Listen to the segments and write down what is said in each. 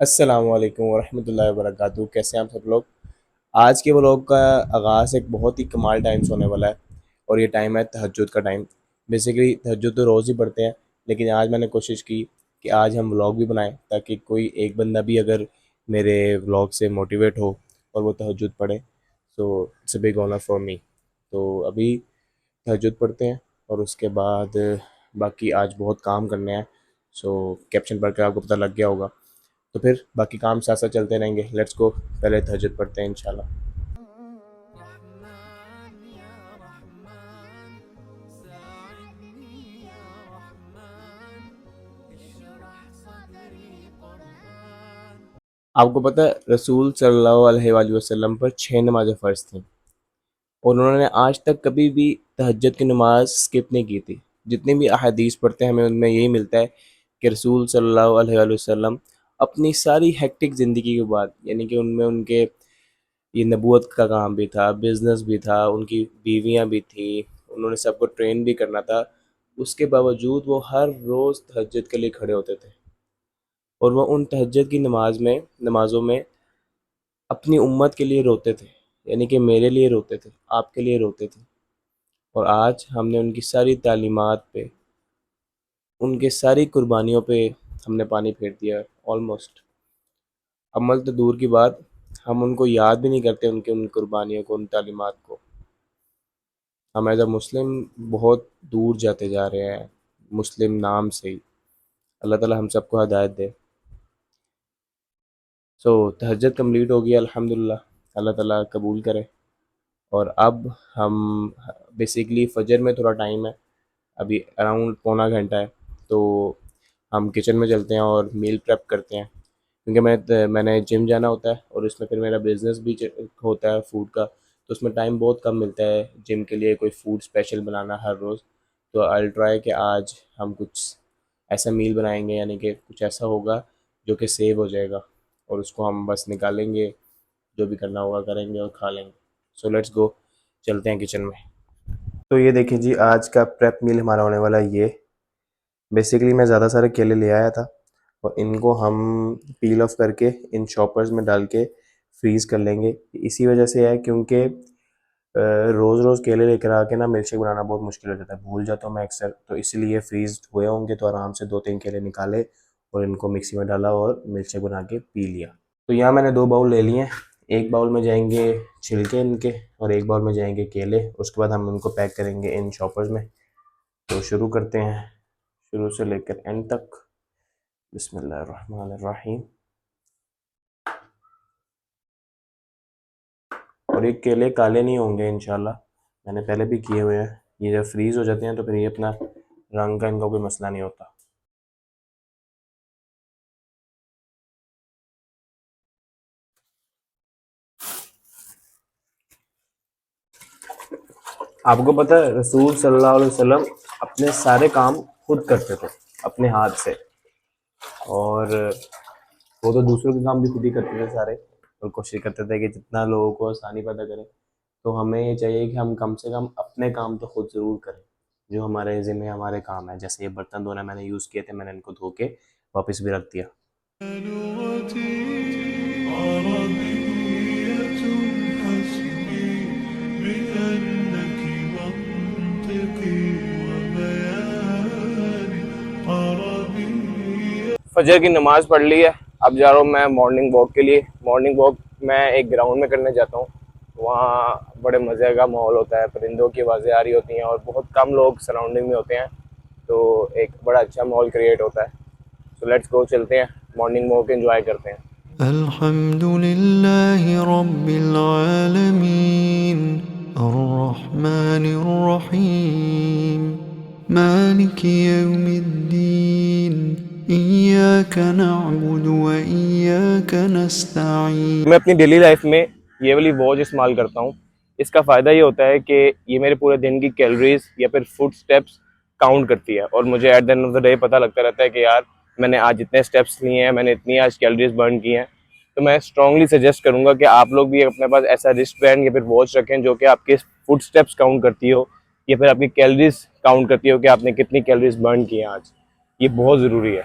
अस्सलामु अलैकुम वरहमतुल्लाहि वबरकातुहू। कैसे हैं आप सब लोग। आज के व्लॉग का आगाज़ एक बहुत ही कमाल टाइम से होने वाला है और ये टाइम है तहज्जुद का टाइम। बेसिकली तहज्जुद तो रोज़ ही पढ़ते हैं, लेकिन आज मैंने कोशिश की कि आज हम व्लॉग भी बनाएं ताकि कोई एक बंदा भी अगर मेरे व्लॉग से मोटिवेट हो और वो तहज्जुद पढ़े, so it's a big honour for me. तो अभी तहज्जुद पढ़ते हैं और उसके बाद बाकी आज बहुत काम करने हैं। सो कैप्शन पढ़ कर आपको पता लग गया होगा, तो फिर बाकी काम साथ साथ चलते रहेंगे। लेट्स गो, पहले तहज्जुद पढ़ते हैं इंशाल्लाह। आपको पता है रसूल सल्लल्लाहु अलैहि वसल्लम पर 6 नमाज़ें फ़र्ज थीं और उन्होंने आज तक कभी भी तहज्जुद की नमाज स्किप नहीं की थी। जितनी भी अहादीस पढ़ते हैं हमें उनमें यही मिलता है कि रसूल सल्लल्लाहु अलैहि वसल्लम अपनी सारी हेक्टिक ज़िंदगी के बाद, यानी कि उनमें उनके ये नबूवत का काम भी था, बिज़नेस भी था, उनकी बीवियाँ भी थी, उन्होंने सबको ट्रेन भी करना था। उसके बावजूद वो हर रोज़ तहज्जुद के लिए खड़े होते थे और वो उन तहज्जुद की नमाज़ों में अपनी उम्मत के लिए रोते थे, यानी कि मेरे लिए रोते थे, आपके लिए रोते थे। और आज हमने उनकी सारी तालीमात पे, उनके सारी कुर्बानियों पे हमने पानी फेर दिया ऑलमोस्ट। अमल तो दूर की बात, हम उनको याद भी नहीं करते, उनकी उन कुर्बानियों को, उन तालीमात को। हम एज अ मुस्लिम बहुत दूर जाते जा रहे हैं मुस्लिम नाम से ही। अल्लाह ताला हम सबको हिदायत दे। सो तहज्जुद कंप्लीट हो गया अल्हम्दुलिल्लाह, अल्लाह ताला कबूल करे। और अब हम बेसिकली फ़जर में थोड़ा टाइम है, अभी अराउंड पौना घंटा है, तो हम किचन में चलते हैं और मील प्रेप करते हैं। क्योंकि मैंने जिम जाना होता है और उसमें फिर मेरा बिज़नेस भी होता है फूड का, तो उसमें टाइम बहुत कम मिलता है जिम के लिए कोई फ़ूड स्पेशल बनाना हर रोज़। तो आई विल ट्राई कि आज हम कुछ ऐसा मील बनाएंगे, यानी कि कुछ ऐसा होगा जो कि सेव हो जाएगा और उसको हम बस निकालेंगे, जो भी करना होगा करेंगे और खा लेंगे। सो लेट्स गो, चलते हैं किचन में। तो ये देखिए जी, आज का प्रेप मील हमारा होने वाला है ये। बेसिकली मैं ज़्यादा सारे केले ले आया था और इनको हम पील ऑफ करके इन चॉपर्स में डाल के फ्रीज़ कर लेंगे। इसी वजह से है क्योंकि रोज़ रोज़ केले लेकर आके ना मिल्क शेक बनाना बहुत मुश्किल हो जाता है, भूल जाता हूँ मैं अक्सर। तो इसलिए फ्रीज हुए होंगे तो आराम से 2-3 केले निकाले और इनको मिक्सी में डाला और मिल्क शेक बना के पी लिया। तो यहाँ मैंने 2 बाउल ले लिए हैं। एक बाउल में जाएंगे छिलके इनके और एक बाउल में जाएंगे केले। उसके बाद हम उनको पैक करेंगे इन चॉपर्स में। तो शुरू करते हैं, शुरू से लेकर एंड तक। बिस्मिल्लाहिर्रहमानिर्रहीम। और ये केले काले नहीं होंगे इंशाल्लाह, मैंने पहले भी किए हुए हैं। ये जब फ्रीज़ हो जाते हैं तो फिर ये अपना रंग का इनका कोई मसला नहीं होता। आपको पता है रसूल सल्लल्लाहु अलैहि वसल्लम अपने सारे काम खुद करते थे अपने हाथ से, और वो तो दूसरों के काम भी खुद ही करते थे सारे, और कोशिश करते थे कि जितना लोगों को आसानी पैदा करें। तो हमें ये चाहिए कि हम कम से कम अपने काम तो खुद ज़रूर करें, जो हमारे ज़िम्मे हमारे काम है। जैसे ये बर्तन धोना मैंने यूज़ किए थे, मैंने इनको धो के वापस भी रख दिया। फजर की नमाज़ पढ़ ली है, अब जा रहा हूँ मैं मॉर्निंग वॉक के लिए। मॉर्निंग वॉक मैं एक ग्राउंड में करने जाता हूँ। वहाँ बड़े मज़े का माहौल होता है, परिंदों की आवाज़ें आ रही होती हैं और बहुत कम लोग सराउंडिंग में होते हैं, तो एक बड़ा अच्छा माहौल क्रिएट होता है। तो लेट्स गो, चलते हैं मॉर्निंग वॉक एंजॉय करते हैं। अल्हम्दुलिल्लाहि रब्बिल आलमीन अर्रहमानिर रहीम मालिकि यौमिद्दीन इय्याका नअबुदु व इय्याका नस्तईन। मैं अपनी डेली लाइफ में ये वाली वॉच इस्तेमाल करता हूँ। इसका फ़ायदा ये होता है कि ये मेरे पूरे दिन की कैलोरीज या फिर फुट स्टेप्स काउंट करती है और मुझे at the end of the day पता लगता रहता है कि यार मैंने आज इतने स्टेप्स लिए हैं, मैंने इतनी आज कैलोरीज बर्न की हैं। तो मैं स्ट्रांगली सजेस्ट करूँगा कि आप लोग भी अपने पास ऐसा रिस्ट बैंड या फिर वॉच रखें जो कि आपके फुट स्टेप्स काउंट करती हो या फिर आपकी कैलोरीज काउंट करती हो कि आपने कितनी कैलोरीज बर्न की हैं आज। ये बहुत ज़रूरी है।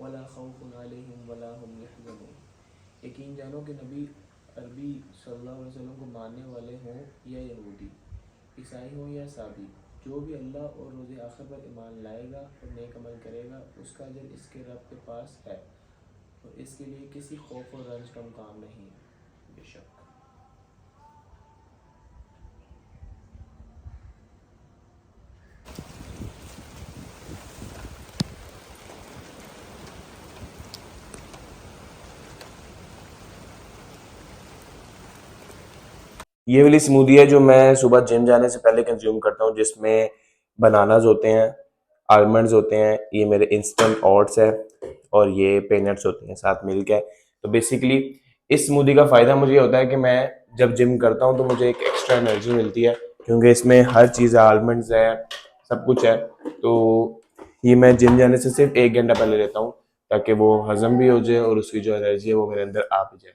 वला खौफुन अलैहिम वला हुम यहज़नून। यकीन जानो कि नबी अरबी सल्लल्लाहु अलैहि वसल्लम को मानने वाले हों या यहूदी, ईसाई हों या साबी, जो भी अल्लाह और रोज़े आखिर पर ईमान लाएगा और नेक अमल करेगा उसका अजर इसके रब के पास है और इसके लिए किसी खौफ और रंज का मुकाम नहीं है। बेशक ये वाली स्मूदी है जो मैं सुबह जिम जाने से पहले कंज्यूम करता हूँ, जिसमें बनानाज होते हैं, आलमंड्स होते हैं, ये मेरे इंस्टेंट ओट्स है और ये पेनट्स होते हैं, साथ मिल्क है। तो बेसिकली इस स्मूदी का फ़ायदा मुझे ये होता है कि मैं जब जिम करता हूँ तो मुझे एक एक्स्ट्रा एनर्जी मिलती है, क्योंकि इसमें हर चीज़ है, आलमंड्स है, सब कुछ है। तो ये मैं जिम जाने से सिर्फ 1 घंटा पहले लेता हूँ, ताकि वो हजम भी हो जाए और उसकी जो एनर्जी है वो मेरे अंदर आ भी जाए।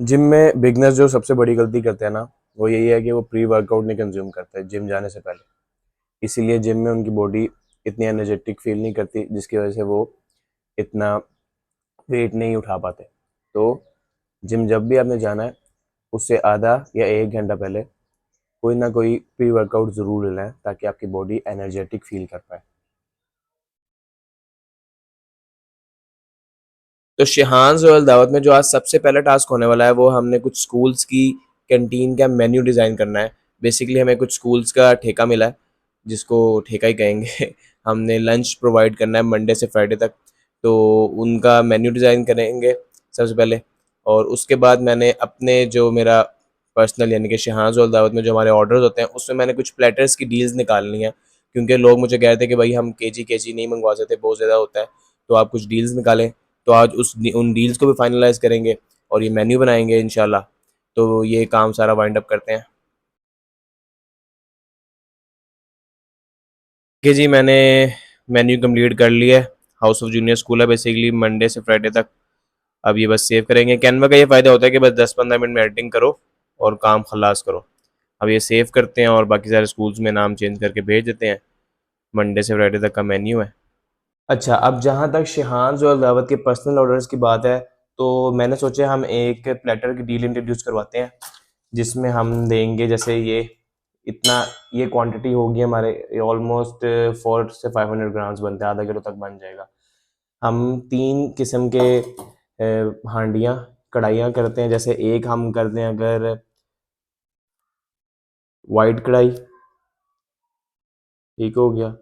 जिम में बिगनर्स जो सबसे बड़ी गलती करते हैं ना, वो यही है कि वो प्री वर्कआउट नहीं कंज्यूम करते जिम जाने से पहले। इसीलिए जिम में उनकी बॉडी इतनी एनर्जेटिक फील नहीं करती, जिसकी वजह से वो इतना वेट नहीं उठा पाते। तो जिम जब भी आपने जाना है उससे आधा या 1 घंटा पहले कोई ना कोई प्री वर्कआउट ज़रूर ले लें, ताकि आपकी बॉडी एनर्जेटिक फील कर पाए। तो शिहान जोयल दावत में जो आज सबसे पहला टास्क होने वाला है वो हमने कुछ स्कूल्स की कैंटीन का मेन्यू डिज़ाइन करना है। बेसिकली हमें कुछ स्कूल्स का ठेका मिला है, जिसको ठेका ही कहेंगे। हमने लंच प्रोवाइड करना है मंडे से फ्राइडे तक, तो उनका मेन्यू डिज़ाइन करेंगे सबसे पहले। और उसके बाद मैंने अपने जो मेरा पर्सनल यानी कि शिहान जोयल दावत में जो हमारे ऑर्डर्स होते हैं उसमें मैंने कुछ प्लेटर्स की डील्स निकालनी है, क्योंकि लोग मुझे कह रहे थे कि भाई हम केजी नहीं मंगवा सकते, बहुत ज़्यादा होता है, तो आप कुछ डील्स निकालें। तो आज उन डील्स को भी फाइनलाइज करेंगे और ये मेन्यू बनाएंगे इंशाल्लाह। तो ये काम सारा वाइंड अप करते हैं। देखिए जी, मैंने मेन्यू कंप्लीट कर लिया है। हाउस ऑफ जूनियर स्कूल है बेसिकली मंडे से फ्राइडे तक। अब ये बस सेव करेंगे। कैनवा का ये फ़ायदा होता है कि बस 10-15 मिनट में एडिटिंग करो और काम खलास करो। अब ये सेव करते हैं और बाकी सारे स्कूल्स में नाम चेंज करके भेज देते हैं। मंडे से फ्राइडे तक का मेन्यू है। अच्छा, अब जहाँ तक शिहान और दावत के पर्सनल ऑर्डर्स की बात है, तो मैंने सोचा हम एक प्लेटर की डील इंट्रोड्यूस करवाते हैं, जिसमें हम देंगे जैसे ये इतना, ये क्वांटिटी होगी हमारे ऑलमोस्ट 400 से 500 ग्राम्स बनते हैं, आधा किलो तक बन जाएगा। हम 3 किस्म के हांडियाँ कढ़ाइयाँ करते हैं। जैसे एक हम करते हैं अगर वाइट कढ़ाई, ठीक हो गया।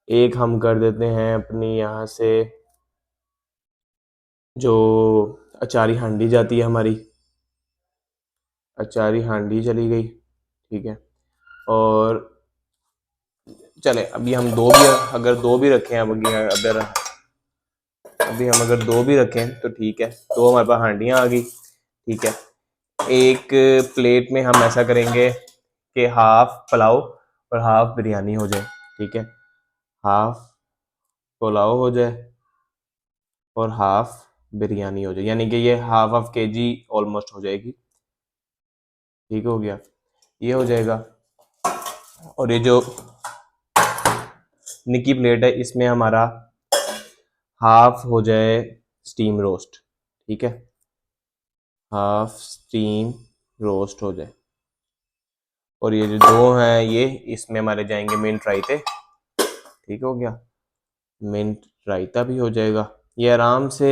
एक हम कर देते हैं अपनी यहाँ से जो अचारी हांडी जाती है हमारी, अचारी हांडी चली गई, ठीक है। और चले अभी हम दो भी, अगर दो भी रखें, अब अगर अभी हम अगर दो भी रखें तो ठीक है, दो हमारे पास हांडियाँ आ गई, ठीक है। एक प्लेट में हम ऐसा करेंगे कि हाफ पुलाव और हाफ बिरयानी हो जाए, ठीक है। हाफ पुलाव हो जाए और हाफ बिरयानी हो जाए, यानी कि ये हाफ हाफ केजी ऑलमोस्ट हो जाएगी, ठीक हो गया, ये हो जाएगा। और ये जो निकी प्लेट है इसमें हमारा हाफ हो जाए स्टीम रोस्ट, ठीक है, हाफ स्टीम रोस्ट हो जाए। और ये जो दो हैं ये इसमें हमारे जाएंगे मिंट रायते, ठीक हो गया, मिंट रायता भी हो जाएगा। ये आराम से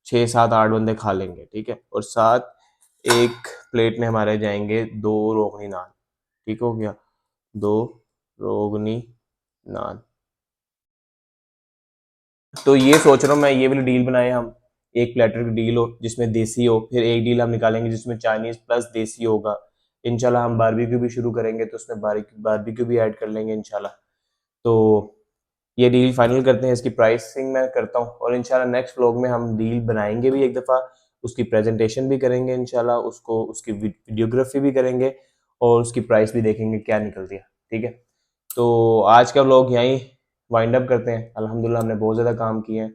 6-7-8 बंदे खा लेंगे, ठीक है। और साथ एक प्लेट में हमारे जाएंगे 2 रोगनी नान, ठीक हो गया, 2 रोगनी नान। तो ये सोच रहा हूँ मैं, ये वाली डील बनाए हम, एक प्लेटर की डील हो जिसमें देसी हो, फिर एक डील हम निकालेंगे जिसमें चाइनीज प्लस देसी होगा। इंशाल्लाह हम बारबेक्यू भी शुरू करेंगे तो उसमें बारबेक्यू भी ऐड कर लेंगे इंशाल्लाह। तो ये डील फाइनल करते हैं, इसकी प्राइसिंग मैं करता हूँ और इंशाल्लाह नेक्स्ट व्लॉग में हम डील बनाएंगे भी एक दफ़ा, उसकी प्रेजेंटेशन भी करेंगे इंशाल्लाह, उसको उसकी वीडियोग्राफी भी करेंगे और उसकी प्राइस भी देखेंगे क्या निकलती है। ठीक है, तो आज का व्लॉग यहीं वाइंड अप करते हैं। अल्हम्दुलिल्लाह हमने बहुत ज़्यादा काम किए हैं,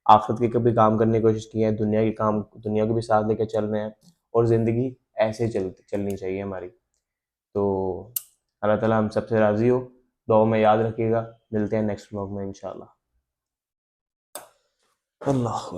आखिरत के कभी काम करने की कोशिश की है, दुनिया को भी साथ लेकर चल रहे हैं और ज़िंदगी ऐसे चलनी चाहिए हमारी। तो अल्लाह ताला हम सबसे राज़ी हो, दुआ में याद रखिएगा। मिलते हैं नेक्स्ट व्लॉग में इंशाल्लाह। अल्लाह।